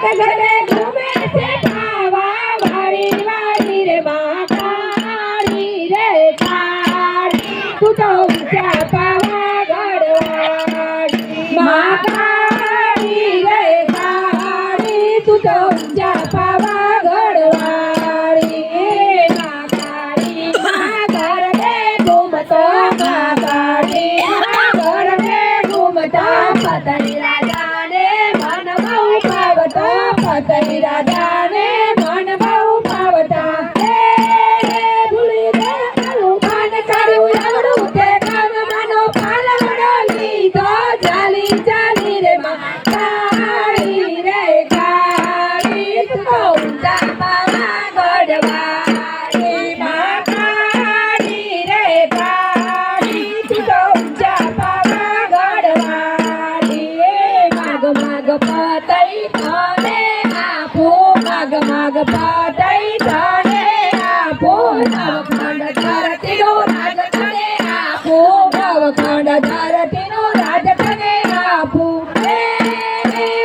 ઘરે ઘૂમે છે ખાવા વાળી વાળી રે મહાકાળી રે કાળી તું તો ઊંચા પાવાગઢ વાળી મહાકાળી રે કાળી તું તો ઊંચા પાવાગઢ વાળી મહાકાળી ઘર રે ઘૂમતો મહાકાળી ઘર રે ઘૂમતો પતઈ રાજાને મન બહુ ભાવતા પતઈ રાજાને મન બહુ ભાવતા ભૂલી ગયા મન કર્યું એવડું તે કામ મનો પાલવડો લીધો ચાલી ચાલી રે મહાકાળી રે કાળી તું તો ઊંચા પાવાગઢ વાળી મહાકાળી રે કાળી તું તો ઊંચા પાવાગઢ વાળી માગ માગ પતઈ તને આપું માગ માગ પતઈ તને આપું નવખંડ ધરતીનો રાજ તને આપું નવખંડ ધરતીનો રાજ તને આપું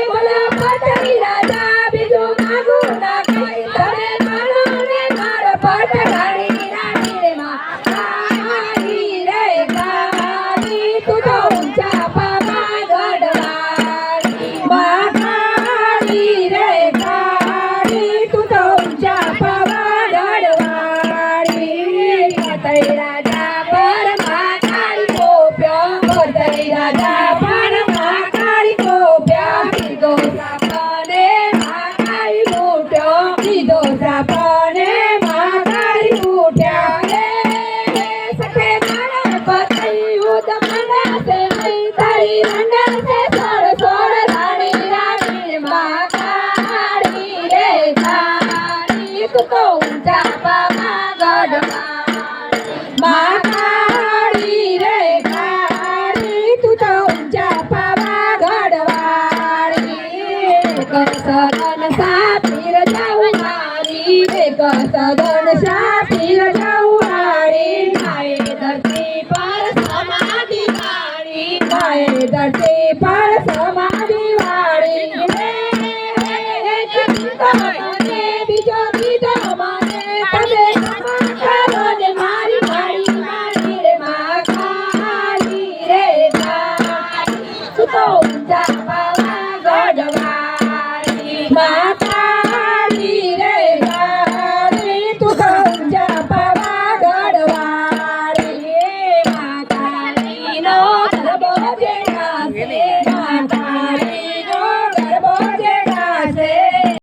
બોલો પતઈ રાજા બીજું માગું ના કઈ તને મારો ને મારો પટરાણી રાણી રે મહાકાળી રે કાળી તું તો ઊંચા પાવાગઢ વાળી મહાકાળી રે કાળી તું તો ઊંચા પાવાગઢ વાળી પતઈ રાજા પર મહાકાળી કોપ્યો પતઈ રાજા પર મહાકાળી કોપ્યો કીધો સાપને મહાકાળી લૂટ્યો કીધો સાપને મહાકાળી લૂટ્યા સખે મારા પતઈ ઉદમના સે નહીં તારી રંડા સે સોળ સોળ રાણી રાણી રે મહાકાળી રે કાળી તું તો ઊંચા પાવાગઢ વાળી મહાકાળી રે કાળી તું તો ઊંચા પાવાગઢ વાળી સદન સાપીર જાઉં મારી સદન સાપીર જાઉં મારી માએ ધરતી પર સમાધિ મારી માએ ધરતી પર